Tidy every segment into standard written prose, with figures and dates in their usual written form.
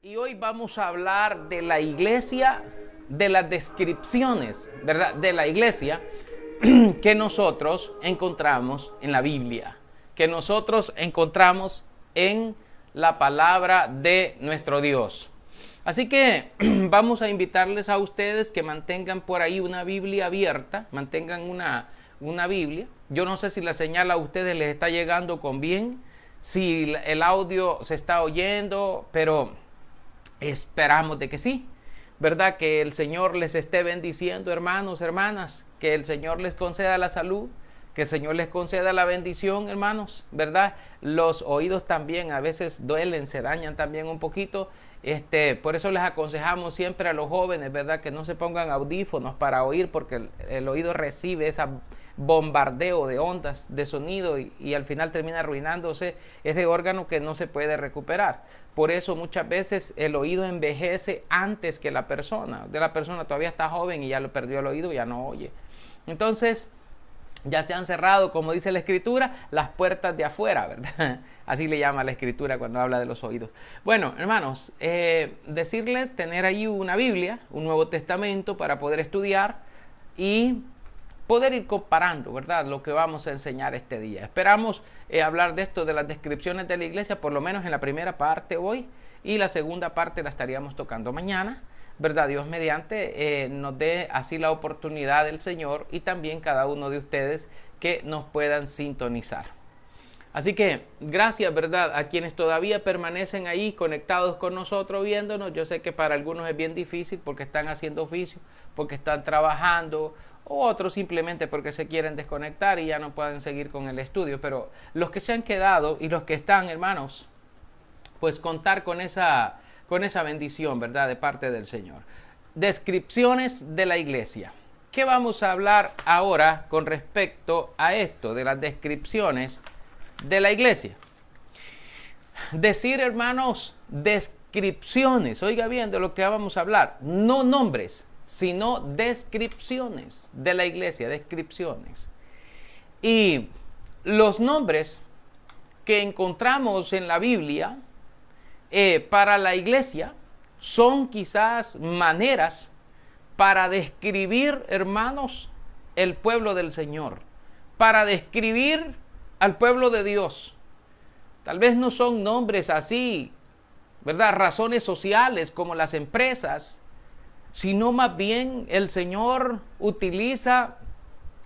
Y hoy vamos a hablar de la iglesia, de las descripciones, ¿verdad?, de la iglesia que nosotros encontramos en la Biblia, que nosotros encontramos en la palabra de nuestro Dios. Así que vamos a invitarles a ustedes que mantengan por ahí una Biblia abierta, mantengan una Biblia. Yo no sé si la señal a ustedes les está llegando con bien, si el audio se está oyendo, pero esperamos de que sí, ¿verdad? Que el Señor les esté bendiciendo, hermanos, hermanas, que el Señor les conceda la salud, que el Señor les conceda la bendición, hermanos, ¿verdad? Los oídos también a veces duelen, se dañan también un poquito. Por eso les aconsejamos siempre a los jóvenes, ¿verdad?, que no se pongan audífonos para oír, porque el oído recibe ese bombardeo de ondas de sonido y al final termina arruinándose ese órgano que no se puede recuperar. Por eso muchas veces el oído envejece antes que la persona. La persona todavía está joven y ya lo perdió el oído, ya no oye. Entonces, ya se han cerrado, como dice la Escritura, las puertas de afuera, ¿verdad? Así le llama la Escritura cuando habla de los oídos. Bueno, hermanos, decirles tener ahí una Biblia, un Nuevo Testamento para poder estudiar y poder ir comparando, ¿verdad?, lo que vamos a enseñar este día. Esperamos hablar de esto, de las descripciones de la iglesia, por lo menos en la primera parte hoy, y la segunda parte la estaríamos tocando mañana, ¿verdad? Dios mediante nos dé así la oportunidad del Señor y también cada uno de ustedes que nos puedan sintonizar. Así que gracias, ¿verdad?, a quienes todavía permanecen ahí conectados con nosotros viéndonos. Yo sé que para algunos es bien difícil porque están haciendo oficio, porque están trabajando, o otros simplemente porque se quieren desconectar y ya no pueden seguir con el estudio. Pero los que se han quedado y los que están, hermanos, pues contar con esa bendición, ¿verdad?, de parte del Señor. Descripciones de la iglesia. ¿Qué vamos a hablar ahora con respecto a esto, de las descripciones de la iglesia? Decir, hermanos, descripciones. Oiga bien de lo que vamos a hablar. No nombres, sino descripciones de la iglesia, descripciones. Y los nombres que encontramos en la Biblia para la iglesia son quizás maneras para describir, hermanos, el pueblo del Señor, para describir al pueblo de Dios. Tal vez no son nombres así, ¿verdad?, razones sociales como las empresas, sino más bien el Señor utiliza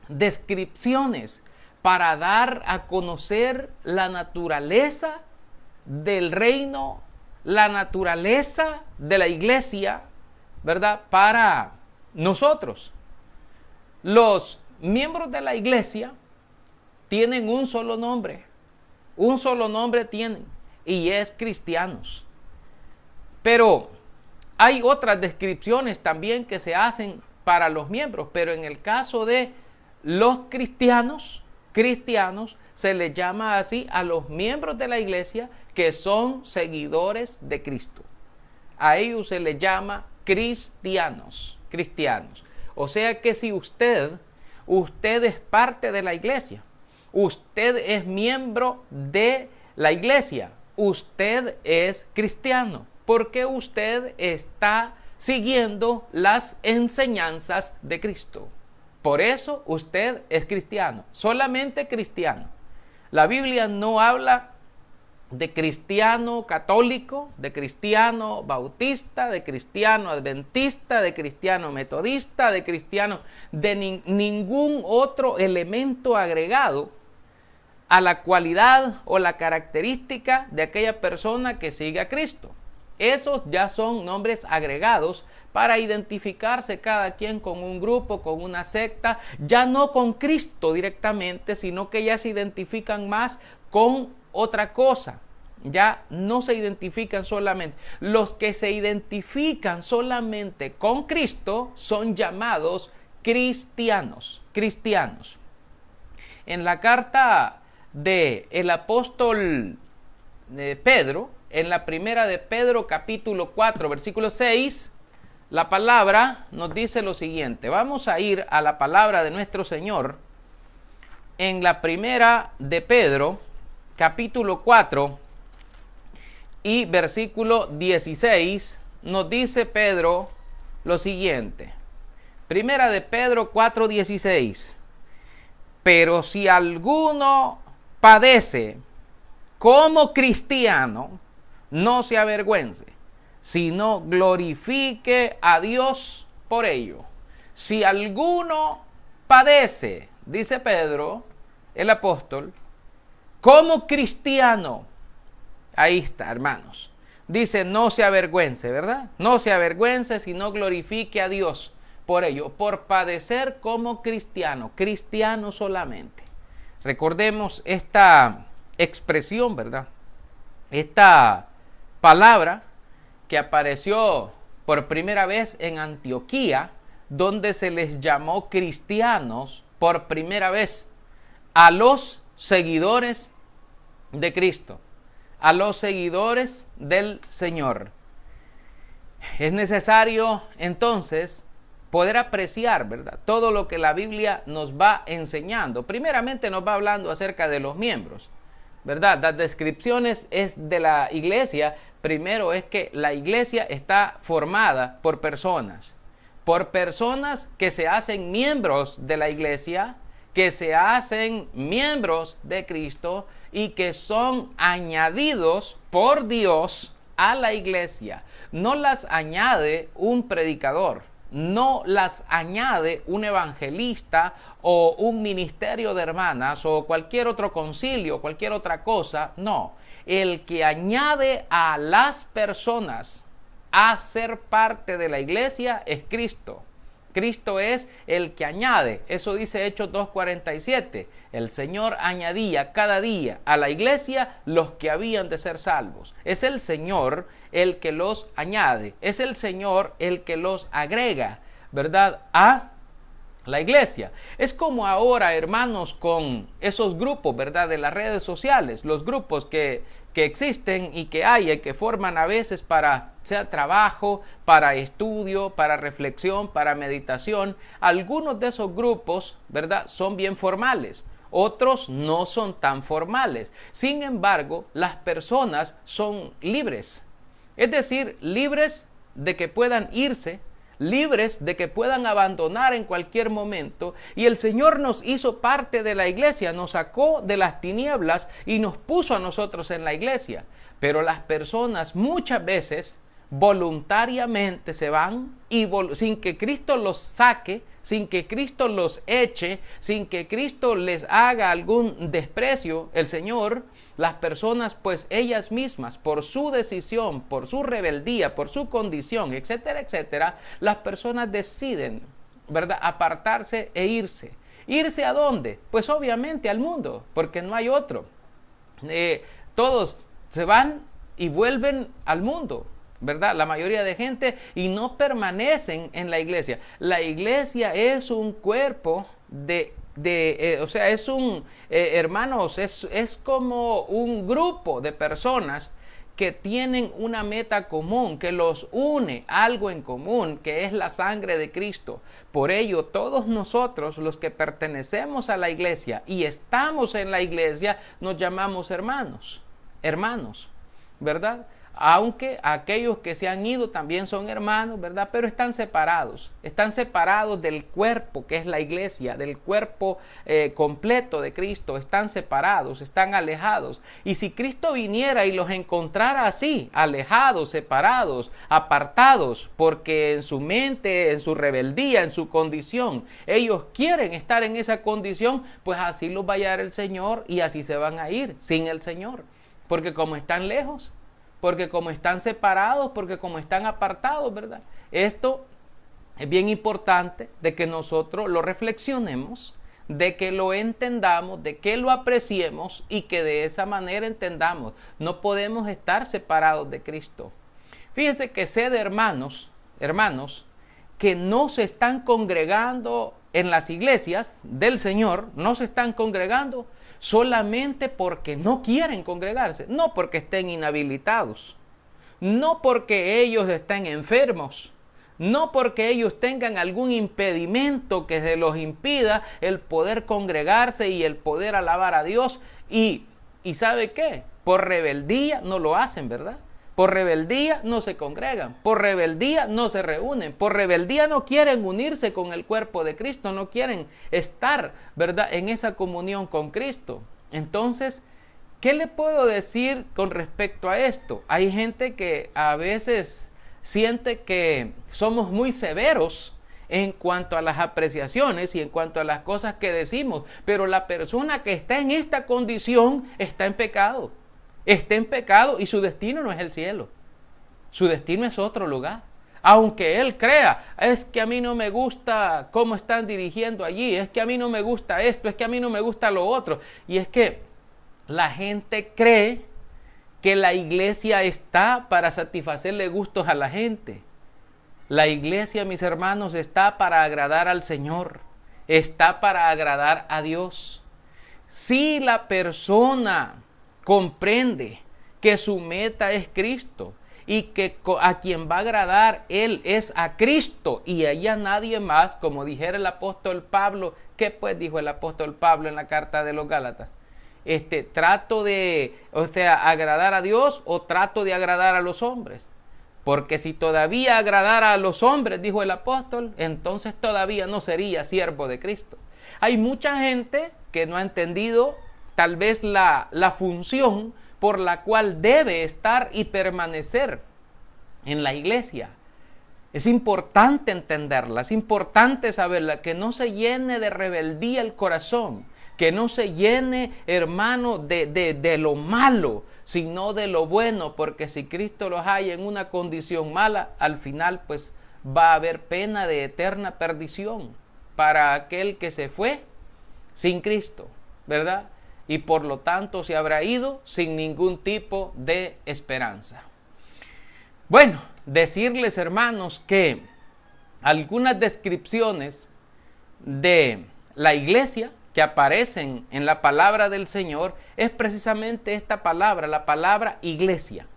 descripciones para dar a conocer la naturaleza del reino, la naturaleza de la iglesia, ¿verdad?, para nosotros. Los miembros de la iglesia tienen un solo nombre tienen, y es cristianos. Pero hay otras descripciones también que se hacen para los miembros, pero en el caso de los cristianos, se les llama así a los miembros de la iglesia que son seguidores de Cristo. A ellos se les llama cristianos. O sea que si usted es parte de la iglesia, usted es miembro de la iglesia, usted es cristiano, porque usted está siguiendo las enseñanzas de Cristo. Por eso usted es cristiano, solamente cristiano. La Biblia no habla de cristiano católico, de cristiano bautista, de cristiano adventista, de cristiano metodista, de cristiano, de ningún otro elemento agregado a la cualidad o la característica de aquella persona que sigue a Cristo. Esos ya son nombres agregados para identificarse cada quien con un grupo, con una secta, ya no con Cristo directamente, sino que ya se identifican más con otra cosa. Ya no se identifican solamente. Los que se identifican solamente con Cristo son llamados cristianos. En la carta del apóstol Pedro, en la primera de Pedro capítulo 4 versículo 6, la palabra nos dice lo siguiente. Vamos a ir a la palabra de nuestro Señor en la primera de Pedro capítulo 4 y versículo 16 nos dice Pedro lo siguiente. Primera de Pedro 4:16. Pero si alguno padece como cristiano, no se avergüence, sino glorifique a Dios por ello. Si alguno padece, dice Pedro, el apóstol, como cristiano, ahí está, hermanos. Dice, no se avergüence, ¿verdad? No se avergüence, sino glorifique a Dios por ello, por padecer como cristiano, cristiano solamente. Recordemos esta expresión, ¿verdad? Esta palabra que apareció por primera vez en Antioquía, donde se les llamó cristianos por primera vez a los seguidores de Cristo, a los seguidores del Señor. Es necesario entonces poder apreciar, ¿verdad?, todo lo que la Biblia nos va enseñando. Primeramente nos va hablando acerca de los miembros, ¿verdad? Las descripciones es de la iglesia. Primero es que la iglesia está formada por personas que se hacen miembros de la iglesia, que se hacen miembros de Cristo y que son añadidos por Dios a la iglesia. No las añade un predicador, no las añade un evangelista o un ministerio de hermanas o cualquier otro concilio, cualquier otra cosa. No, el que añade a las personas a ser parte de la iglesia es Cristo. Cristo es el que añade. Eso dice Hechos 2:47. El Señor añadía cada día a la iglesia los que habían de ser salvos. Es el Señor el que los añade. Es el Señor el que los agrega, ¿verdad?, a la iglesia. Es como ahora, hermanos, con esos grupos, ¿verdad?, de las redes sociales, los grupos que existen y que hay y que forman a veces para sea trabajo, para estudio, para reflexión, para meditación. Algunos de esos grupos, ¿verdad?, son bien formales, otros no son tan formales. Sin embargo, las personas son libres, es decir, libres de que puedan irse, libres de que puedan abandonar en cualquier momento. Y el Señor nos hizo parte de la iglesia, nos sacó de las tinieblas y nos puso a nosotros en la iglesia. Pero las personas muchas veces voluntariamente se van y sin que Cristo los saque, sin que Cristo los eche, sin que Cristo les haga algún desprecio, el Señor, las personas, pues ellas mismas, por su decisión, por su rebeldía, por su condición, etcétera, etcétera, las personas deciden, ¿verdad?, apartarse e irse. ¿Irse a dónde? Pues obviamente al mundo, porque no hay otro. Todos se van y vuelven al mundo, ¿verdad?, la mayoría de gente, y no permanecen en la iglesia. La iglesia es un cuerpo hermanos, es como un grupo de personas que tienen una meta común, que los une algo en común, que es la sangre de Cristo. Por ello, todos nosotros, los que pertenecemos a la iglesia y estamos en la iglesia, nos llamamos hermanos, ¿verdad? Aunque aquellos que se han ido también son hermanos, ¿verdad? Pero están separados del cuerpo que es la iglesia, del cuerpo completo de Cristo. Están separados, están alejados. Y si Cristo viniera y los encontrara así, alejados, separados, apartados, porque en su mente, en su rebeldía, en su condición, ellos quieren estar en esa condición, pues así los va a hallar el Señor y así se van a ir sin el Señor. Porque como están lejos, porque como están separados, porque como están apartados, ¿verdad? Esto es bien importante de que nosotros lo reflexionemos, de que lo entendamos, de que lo apreciemos y que de esa manera entendamos. No podemos estar separados de Cristo. Fíjense que sé de hermanos que no se están congregando en las iglesias del Señor, no se están congregando solamente porque no quieren congregarse, no porque estén inhabilitados, no porque ellos estén enfermos, no porque ellos tengan algún impedimento que se los impida el poder congregarse y el poder alabar a Dios. Y ¿sabe qué? Por rebeldía no lo hacen, ¿verdad? Por rebeldía no se congregan, por rebeldía no se reúnen, por rebeldía no quieren unirse con el cuerpo de Cristo, no quieren estar, ¿verdad?, en esa comunión con Cristo. Entonces, ¿qué le puedo decir con respecto a esto? Hay gente que a veces siente que somos muy severos en cuanto a las apreciaciones y en cuanto a las cosas que decimos, pero la persona que está en esta condición está en pecado y su destino no es el cielo, su destino es otro lugar. Aunque él crea, es que a mí no me gusta cómo están dirigiendo allí, es que a mí no me gusta esto, es que a mí no me gusta lo otro, y es que la gente cree que la iglesia está para satisfacerle gustos a la gente. La iglesia, mis hermanos, está para agradar al Señor, está para agradar a Dios. Si la persona comprende que su meta es Cristo y que a quien va a agradar él es a Cristo y a nadie más, como dijera el apóstol Pablo, ¿qué pues dijo el apóstol Pablo en la carta de los Gálatas? Trato de, agradar a Dios o trato de agradar a los hombres. Porque si todavía agradara a los hombres, dijo el apóstol, entonces todavía no sería siervo de Cristo. Hay mucha gente que no ha entendido tal vez la función por la cual debe estar y permanecer en la iglesia. Es importante entenderla, es importante saberla, que no se llene de rebeldía el corazón, que no se llene, hermano, de lo malo, sino de lo bueno, porque si Cristo los halla en una condición mala, al final pues va a haber pena de eterna perdición para aquel que se fue sin Cristo, ¿verdad? Y por lo tanto se habrá ido sin ningún tipo de esperanza. Bueno, decirles, hermanos, que algunas descripciones de la iglesia que aparecen en la palabra del Señor es precisamente esta palabra, la palabra iglesia.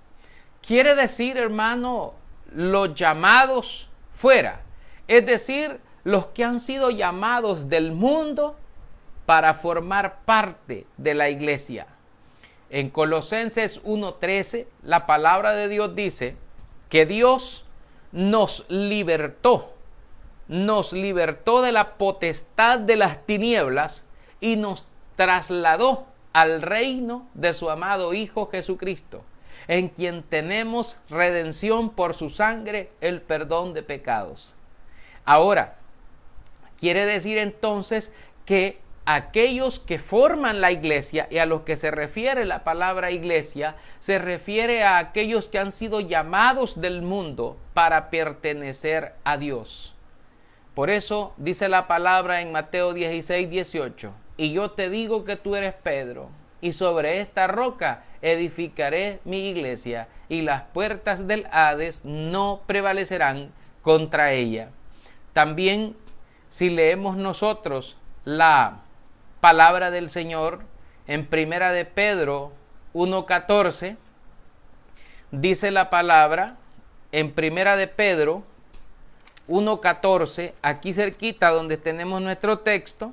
Quiere decir, hermano, los llamados fuera, es decir, los que han sido llamados del mundo para formar parte de la iglesia. En Colosenses 1:13, la palabra de Dios dice que Dios nos libertó de la potestad de las tinieblas y nos trasladó al reino de su amado Hijo Jesucristo, en quien tenemos redención por su sangre, el perdón de pecados. Ahora, quiere decir entonces que aquellos que forman la iglesia, y a los que se refiere la palabra iglesia, se refiere a aquellos que han sido llamados del mundo para pertenecer a Dios. Por eso dice la palabra en Mateo 16:18, y yo te digo que tú eres Pedro, y sobre esta roca edificaré mi iglesia, y las puertas del Hades no prevalecerán contra ella. También, si leemos nosotros la palabra del Señor en Primera de Pedro 1:14, dice la palabra en Primera de Pedro 1:14, aquí cerquita donde tenemos nuestro texto,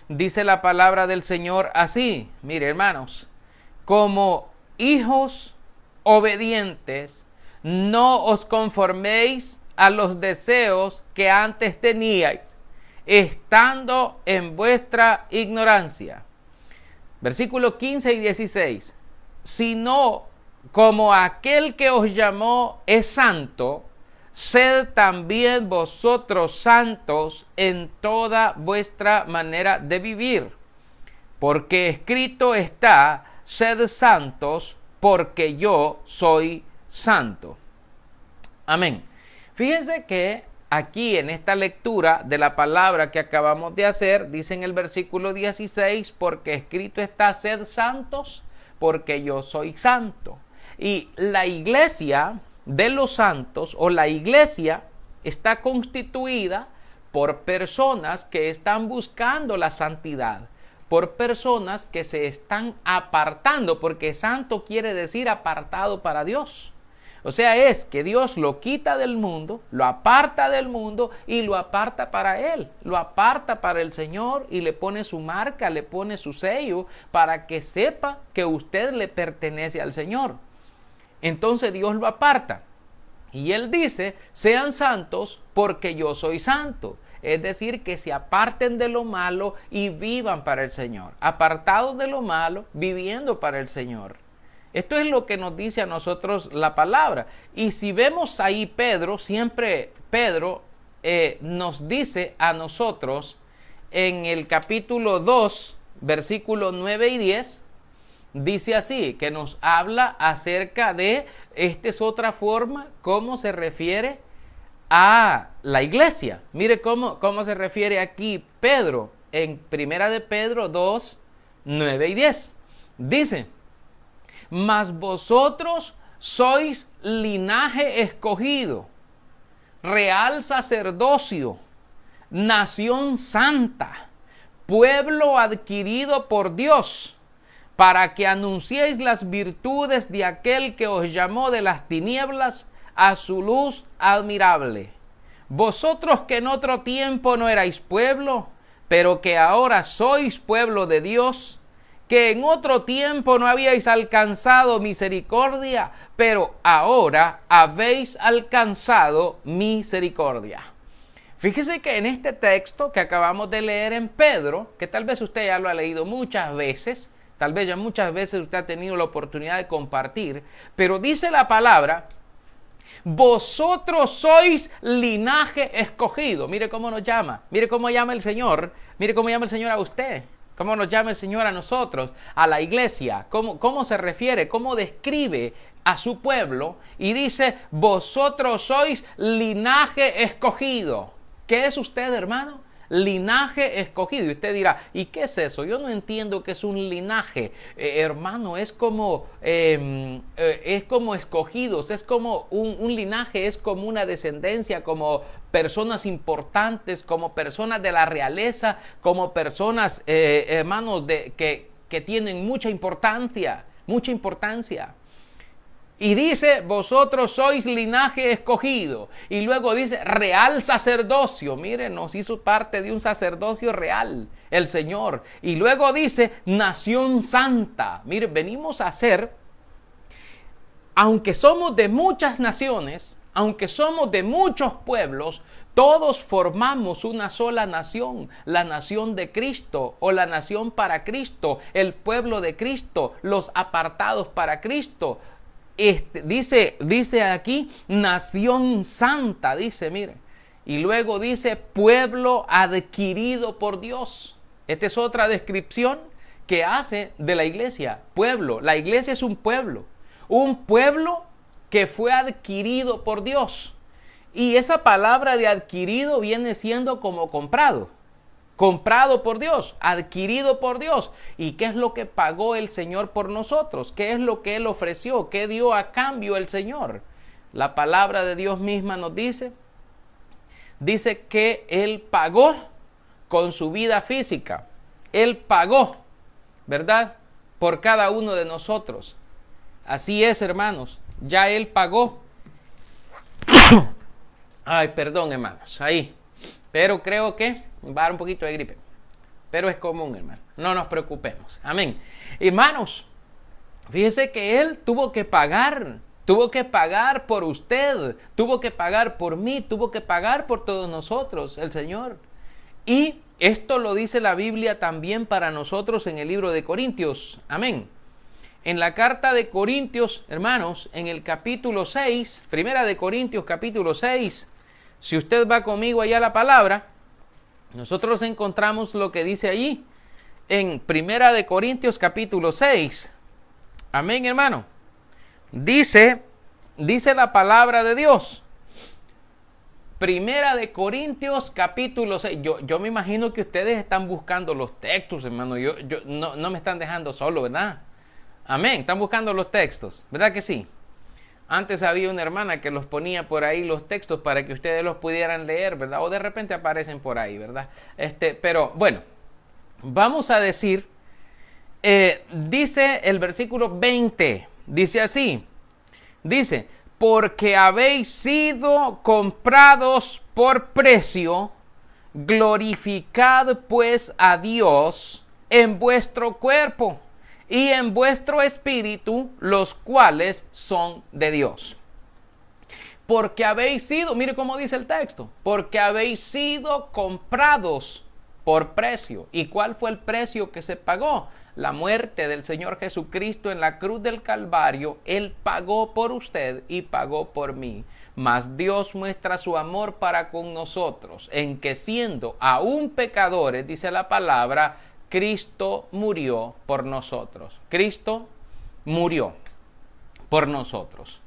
dice la palabra del Señor así, mire hermanos, como hijos obedientes, no os conforméis a los deseos que antes teníais, estando en vuestra ignorancia. Versículos 15 y 16, sino como aquel que os llamó es santo, sed también vosotros santos en toda vuestra manera de vivir, porque escrito está, sed santos, porque yo soy santo. Amén. Fíjense que aquí en esta lectura de la palabra que acabamos de hacer, dice en el versículo 16, porque escrito está, sed santos, porque yo soy santo. Y la iglesia de los santos, o la iglesia, está constituida por personas que están buscando la santidad, por personas que se están apartando, porque santo quiere decir apartado para Dios. O sea, es que Dios lo quita del mundo, lo aparta del mundo y lo aparta para Él. Lo aparta para el Señor y le pone su marca, le pone su sello para que sepa que usted le pertenece al Señor. entonces Dios lo aparta. Y Él dice, sean santos porque yo soy santo. Es decir, que se aparten de lo malo y vivan para el Señor. Apartados de lo malo, viviendo para el Señor. Esto es lo que nos dice a nosotros la palabra. Y si vemos ahí Pedro, siempre Pedro nos dice a nosotros en el capítulo 2, versículos 9 y 10, dice así, que nos habla acerca de, esta es otra forma, cómo se refiere a la iglesia. Mire cómo se refiere aquí Pedro, en Primera de Pedro 2, 9 y 10. Dice, mas vosotros sois linaje escogido, real sacerdocio, nación santa, pueblo adquirido por Dios, para que anunciéis las virtudes de aquel que os llamó de las tinieblas a su luz admirable. Vosotros que en otro tiempo no erais pueblo, pero que ahora sois pueblo de Dios, que en otro tiempo no habíais alcanzado misericordia, pero ahora habéis alcanzado misericordia. Fíjese que en este texto que acabamos de leer en Pedro, que tal vez usted ya lo ha leído muchas veces, tal vez ya muchas veces usted ha tenido la oportunidad de compartir, pero dice la palabra, vosotros sois linaje escogido. Mire cómo nos llama, mire cómo llama el Señor, mire cómo llama el Señor a usted, cómo nos llama el Señor a nosotros, a la iglesia, cómo se refiere, cómo describe a su pueblo y dice, vosotros sois linaje escogido. ¿Qué es usted, hermano? Linaje escogido. Y usted dirá, ¿y qué es eso? Yo no entiendo qué es un linaje. Hermano, es como escogidos, es como un linaje, es como una descendencia, como personas importantes, como personas de la realeza, como personas, hermanos, que tienen mucha importancia, mucha importancia. Y dice, vosotros sois linaje escogido. Y luego dice, real sacerdocio. Miren, nos hizo parte de un sacerdocio real, el Señor. Y luego dice, nación santa. Miren, venimos a ser, aunque somos de muchas naciones, aunque somos de muchos pueblos, todos formamos una sola nación, la nación de Cristo o la nación para Cristo, el pueblo de Cristo, los apartados para Cristo. Dice aquí, nación santa, dice, mire. Y luego dice, pueblo adquirido por Dios. Esta es otra descripción que hace de la iglesia, pueblo. La iglesia es un pueblo que fue adquirido por Dios. Y esa palabra de adquirido viene siendo como comprado. Comprado por Dios, adquirido por Dios. ¿Y qué es lo que pagó el Señor por nosotros? ¿Qué es lo que Él ofreció? ¿Qué dio a cambio el Señor? La palabra de Dios misma nos dice que Él pagó con su vida física. Él pagó, ¿verdad? Por cada uno de nosotros. Así es, hermanos. Ya Él pagó. Ay, perdón, hermanos. Ahí. Pero creo que va a dar un poquito de gripe. Pero es común, hermano. No nos preocupemos. Amén. Hermanos, fíjese que Él tuvo que pagar. Tuvo que pagar por usted. Tuvo que pagar por mí. Tuvo que pagar por todos nosotros, el Señor. Y esto lo dice la Biblia también para nosotros en el libro de Corintios. Amén. En la carta de Corintios, hermanos, en el capítulo 6, Primera de Corintios capítulo 6, si usted va conmigo allá a la palabra, nosotros encontramos lo que dice allí, en Primera de Corintios capítulo 6. Amén, hermano. Dice la palabra de Dios. Primera de Corintios capítulo 6. Yo me imagino que ustedes están buscando los textos, hermano. No me están dejando solo, ¿verdad? Amén. Están buscando los textos, ¿verdad que sí? Antes había una hermana que los ponía por ahí los textos para que ustedes los pudieran leer, ¿verdad? O de repente aparecen por ahí, ¿verdad? Pero bueno, vamos a decir, dice el versículo 20, dice así, dice, porque habéis sido comprados por precio, glorificad pues a Dios en vuestro cuerpo, y en vuestro espíritu, los cuales son de Dios. Porque habéis sido, mire cómo dice el texto, porque habéis sido comprados por precio. ¿Y cuál fue el precio que se pagó? La muerte del Señor Jesucristo en la cruz del Calvario. Él pagó por usted y pagó por mí. Mas Dios muestra su amor para con nosotros, en que siendo aún pecadores, dice la palabra, Cristo murió por nosotros. Cristo murió por nosotros.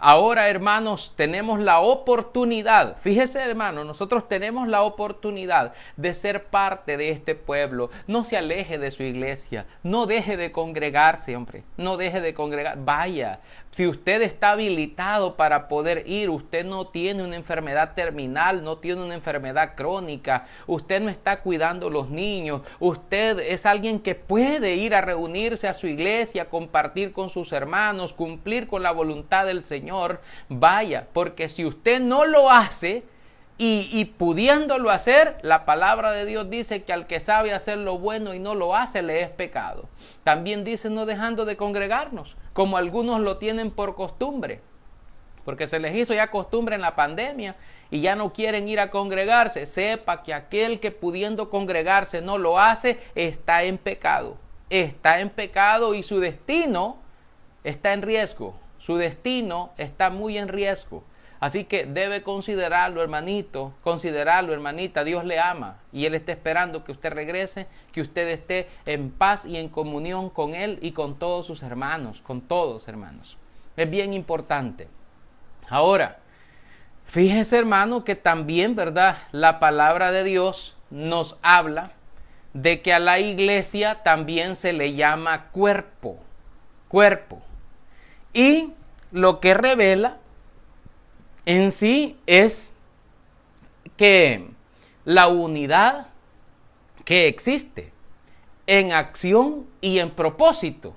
Ahora, hermanos, tenemos la oportunidad, fíjese, hermano, nosotros tenemos la oportunidad de ser parte de este pueblo. No se aleje de su iglesia, no deje de congregarse, hombre, no deje de congregar, vaya. Si usted está habilitado para poder ir, usted no tiene una enfermedad terminal, no tiene una enfermedad crónica, usted no está cuidando a los niños, usted es alguien que puede ir a reunirse a su iglesia, compartir con sus hermanos, cumplir con la voluntad del Señor, vaya, porque si usted no lo hace, y pudiéndolo hacer, la palabra de Dios dice que al que sabe hacer lo bueno y no lo hace, le es pecado. También dice no dejando de congregarnos, como algunos lo tienen por costumbre, porque se les hizo ya costumbre en la pandemia y ya no quieren ir a congregarse. Sepa que aquel que pudiendo congregarse no lo hace, está en pecado. Está en pecado y su destino está en riesgo. Su destino está muy en riesgo. Así que debe considerarlo, hermanito, considerarlo, hermanita. Dios le ama y Él está esperando que usted regrese, que usted esté en paz y en comunión con Él y con todos sus hermanos, con todos, hermanos. Es bien importante. Ahora, fíjese, hermano, que también, ¿verdad? La palabra de Dios nos habla de que a la iglesia también se le llama cuerpo. Cuerpo. Y lo que revela en sí es que la unidad que existe en acción y en propósito,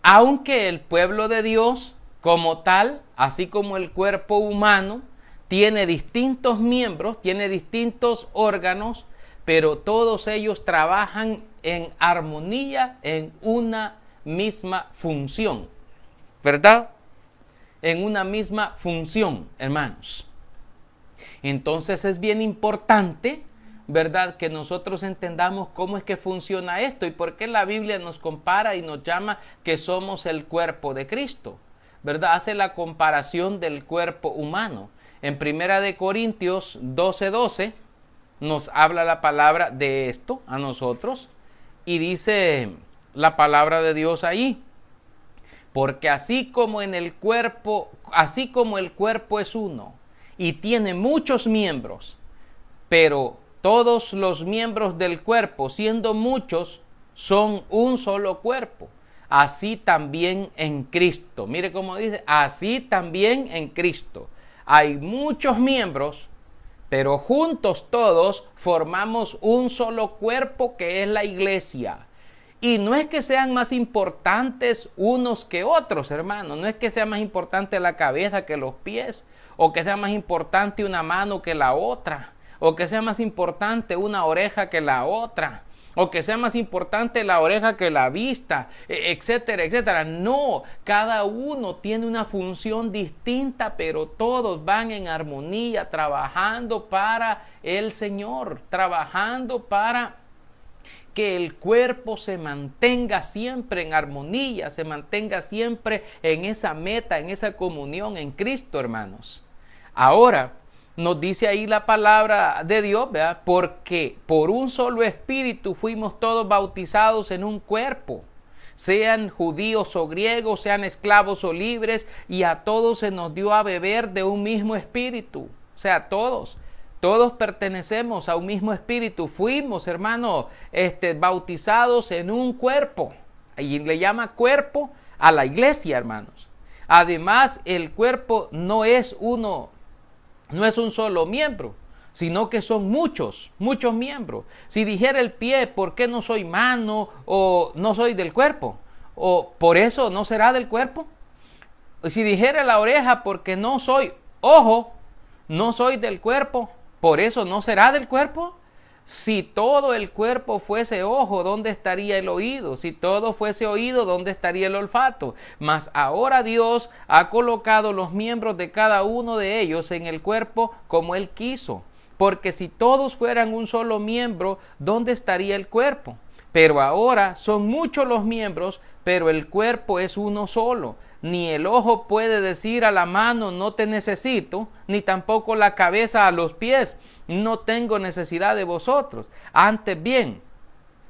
aunque el pueblo de Dios como tal, así como el cuerpo humano, tiene distintos miembros, tiene distintos órganos, pero todos ellos trabajan en armonía en una misma función, ¿verdad? En una misma función, hermanos. Entonces es bien importante, ¿verdad?, que nosotros entendamos cómo es que funciona esto y por qué la Biblia nos compara y nos llama que somos el cuerpo de Cristo, ¿verdad? Hace la comparación del cuerpo humano. En 1 Corintios 12:12 nos habla la palabra de esto a nosotros y dice la palabra de Dios ahí. Porque así como el cuerpo es uno y tiene muchos miembros, pero todos los miembros del cuerpo, siendo muchos, son un solo cuerpo. Así también en Cristo. Mire cómo dice, así también en Cristo. Hay muchos miembros, pero juntos todos formamos un solo cuerpo que es la iglesia. Y no es que sean más importantes unos que otros, hermanos. No es que sea más importante la cabeza que los pies, o que sea más importante una mano que la otra, o que sea más importante una oreja que la otra, o que sea más importante la oreja que la vista, etcétera, etcétera. No, cada uno tiene una función distinta, pero todos van en armonía, trabajando para el Señor, trabajando para que el cuerpo se mantenga siempre en armonía, se mantenga siempre en esa meta, en esa comunión en Cristo, hermanos. Ahora, nos dice ahí la palabra de Dios, ¿verdad? Porque por un solo espíritu fuimos todos bautizados en un cuerpo, sean judíos o griegos, sean esclavos o libres, y a todos se nos dio a beber de un mismo espíritu. O sea, todos pertenecemos a un mismo espíritu. Fuimos, hermano, bautizados en un cuerpo. Y le llama cuerpo a la iglesia, hermanos. Además, el cuerpo no es un solo miembro, sino que son muchos miembros. Si dijera el pie, ¿por qué no soy mano o no soy del cuerpo? ¿O por eso no será del cuerpo? Si dijera la oreja, porque no soy ojo, no soy del cuerpo, ¿por eso no será del cuerpo? Si todo el cuerpo fuese ojo, ¿dónde estaría el oído? Si todo fuese oído, ¿dónde estaría el olfato? Mas ahora Dios ha colocado los miembros de cada uno de ellos en el cuerpo como Él quiso. Porque si todos fueran un solo miembro, ¿dónde estaría el cuerpo? Pero ahora son muchos los miembros, pero el cuerpo es uno solo. Ni el ojo puede decir a la mano, no te necesito, ni tampoco la cabeza a los pies, no tengo necesidad de vosotros. Antes bien,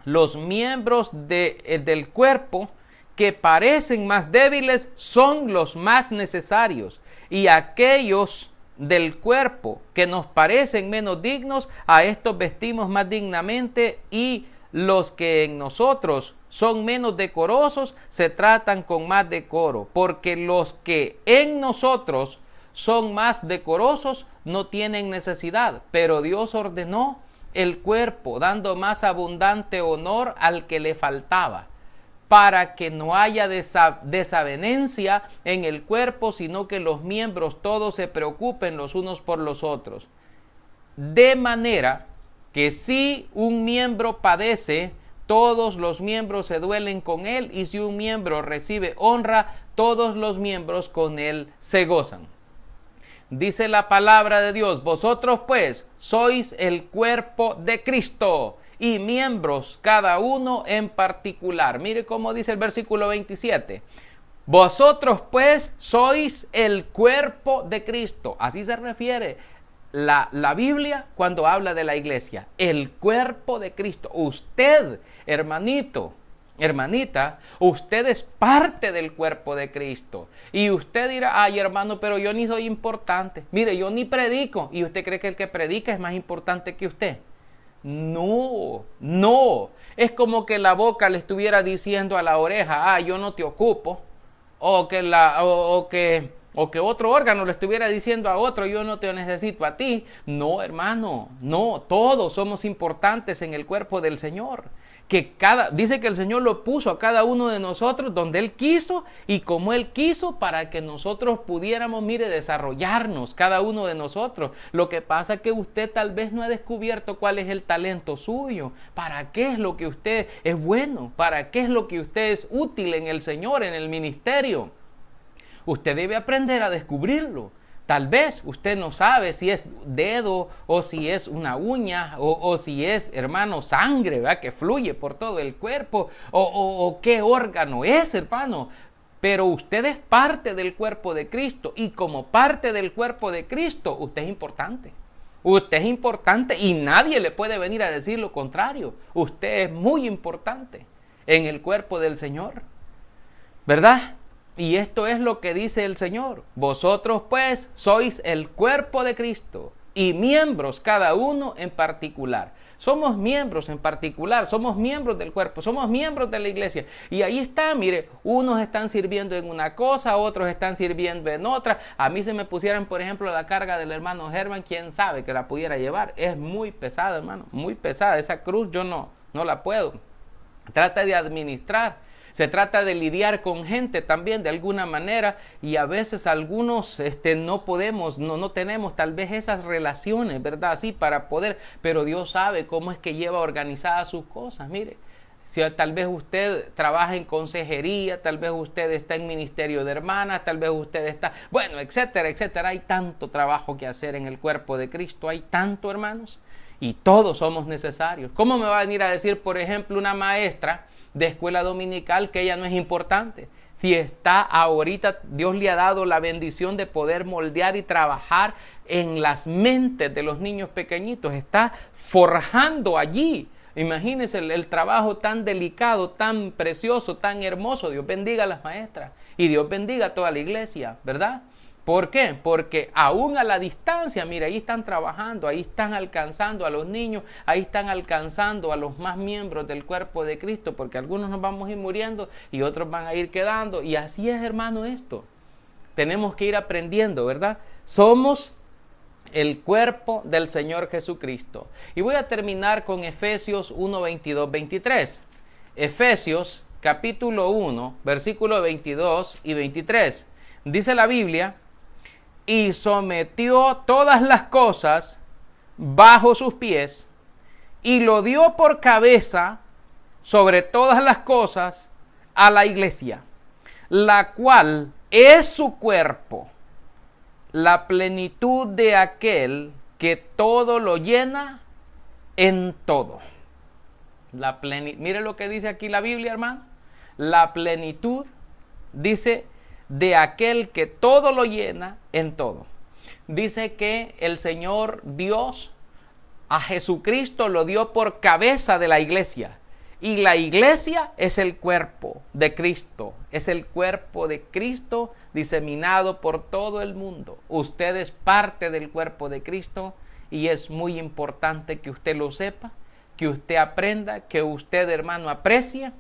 los miembros del cuerpo que parecen más débiles son los más necesarios, y aquellos del cuerpo que nos parecen menos dignos, a estos vestimos más dignamente, y los que en nosotros son menos decorosos se tratan con más decoro, porque los que en nosotros son más decorosos no tienen necesidad, pero Dios ordenó el cuerpo, dando más abundante honor al que le faltaba, para que no haya desavenencia en el cuerpo, sino que los miembros todos se preocupen los unos por los otros. De manera que si un miembro padece, todos los miembros se duelen con él, y si un miembro recibe honra, todos los miembros con él se gozan. Dice la palabra de Dios: vosotros pues sois el cuerpo de Cristo, y miembros cada uno en particular. Mire cómo dice el versículo 27. Vosotros pues sois el cuerpo de Cristo. Así se refiere la Biblia cuando habla de la iglesia, el cuerpo de Cristo. Usted, hermanito, hermanita, usted es parte del cuerpo de Cristo. Y usted dirá: ay, hermano, pero yo ni soy importante. Mire, yo ni predico. ¿Y usted cree que el que predica es más importante que usted? No, no. Es como que la boca le estuviera diciendo a la oreja: yo no te ocupo. O que otro órgano le estuviera diciendo a otro: yo no te necesito a ti. No, hermano, no, todos somos importantes en el cuerpo del Señor. Dice que el Señor lo puso a cada uno de nosotros donde Él quiso y como Él quiso, para que nosotros pudiéramos, desarrollarnos, cada uno de nosotros. Lo que pasa es que usted tal vez no ha descubierto cuál es el talento suyo, para qué es lo que usted es bueno, para qué es lo que usted es útil en el Señor, en el ministerio. Usted debe aprender a descubrirlo. Tal vez usted no sabe si es dedo o si es una uña o si es, hermano, sangre, ¿verdad?, que fluye por todo el cuerpo o qué órgano es, hermano. Pero usted es parte del cuerpo de Cristo, y como parte del cuerpo de Cristo, usted es importante. Usted es importante y nadie le puede venir a decir lo contrario. Usted es muy importante en el cuerpo del Señor, ¿verdad? Y esto es lo que dice el Señor: vosotros pues sois el cuerpo de Cristo, y miembros cada uno en particular. Somos miembros en particular, somos miembros del cuerpo, somos miembros de la iglesia. Y ahí está, mire, unos están sirviendo en una cosa, otros están sirviendo en otra. A mí se me pusieran, por ejemplo, la carga del hermano Germán, quién sabe que la pudiera llevar. Es muy pesada, hermano, muy pesada. Esa cruz yo no la puedo. Trata de administrar. Se trata de lidiar con gente también de alguna manera, y a veces algunos no podemos, no tenemos tal vez esas relaciones, ¿verdad? Así para poder, pero Dios sabe cómo es que lleva organizadas sus cosas. Mire, si tal vez usted trabaja en consejería, tal vez usted está en ministerio de hermanas, tal vez usted está, bueno, etcétera, etcétera. Hay tanto trabajo que hacer en el cuerpo de Cristo, hay tanto, hermanos, y todos somos necesarios. ¿Cómo me va a venir a decir, por ejemplo, una maestra de escuela dominical que ella no es importante? Si está ahorita, Dios le ha dado la bendición de poder moldear y trabajar en las mentes de los niños pequeñitos, está forjando allí. Imagínense el trabajo tan delicado, tan precioso, tan hermoso. Dios bendiga a las maestras y Dios bendiga a toda la iglesia, ¿verdad? ¿Por qué? Porque aún a la distancia, mira, ahí están trabajando, ahí están alcanzando a los niños, ahí están alcanzando a los más miembros del cuerpo de Cristo, porque algunos nos vamos a ir muriendo y otros van a ir quedando. Y así es, hermano, esto. Tenemos que ir aprendiendo, ¿verdad? Somos el cuerpo del Señor Jesucristo. Y voy a terminar con Efesios 1, 22, 23. Efesios capítulo 1, versículo 22 y 23. Dice la Biblia: y sometió todas las cosas bajo sus pies, y lo dio por cabeza sobre todas las cosas a la iglesia, la cual es su cuerpo, la plenitud de aquel que todo lo llena en todo. Mire lo que dice aquí la Biblia, hermano. La plenitud, dice, de aquel que todo lo llena en todo. Dice que el Señor Dios a Jesucristo lo dio por cabeza de la iglesia. Y la iglesia es el cuerpo de Cristo. Es el cuerpo de Cristo diseminado por todo el mundo. Usted es parte del cuerpo de Cristo y es muy importante que usted lo sepa, que usted aprenda, que usted, hermano, aprecie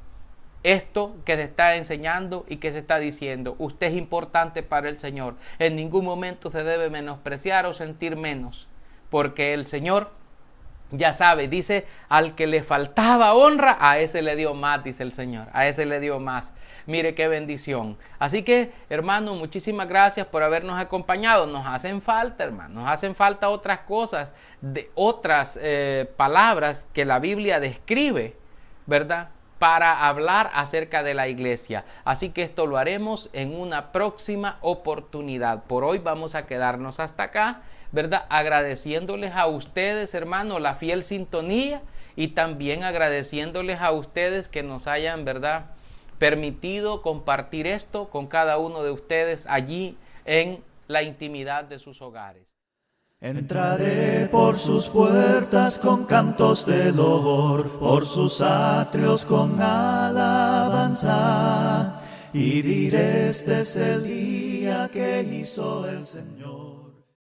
esto que se está enseñando y que se está diciendo. Usted es importante para el Señor. En ningún momento se debe menospreciar o sentir menos, porque el Señor ya sabe, dice, al que le faltaba honra, a ese le dio más, dice el Señor, a ese le dio más. Mire qué bendición. Así que, hermano, muchísimas gracias por habernos acompañado. Nos hacen falta, hermano, nos hacen falta otras cosas, otras palabras que la Biblia describe, ¿verdad?, para hablar acerca de la iglesia. Así que esto lo haremos en una próxima oportunidad. Por hoy vamos a quedarnos hasta acá, ¿verdad? Agradeciéndoles a ustedes, hermanos, la fiel sintonía y también agradeciéndoles a ustedes que nos hayan, ¿verdad?, permitido compartir esto con cada uno de ustedes allí en la intimidad de sus hogares. Entraré por sus puertas con cantos de loor, por sus atrios con alabanza, y diré: este es el día que hizo el Señor.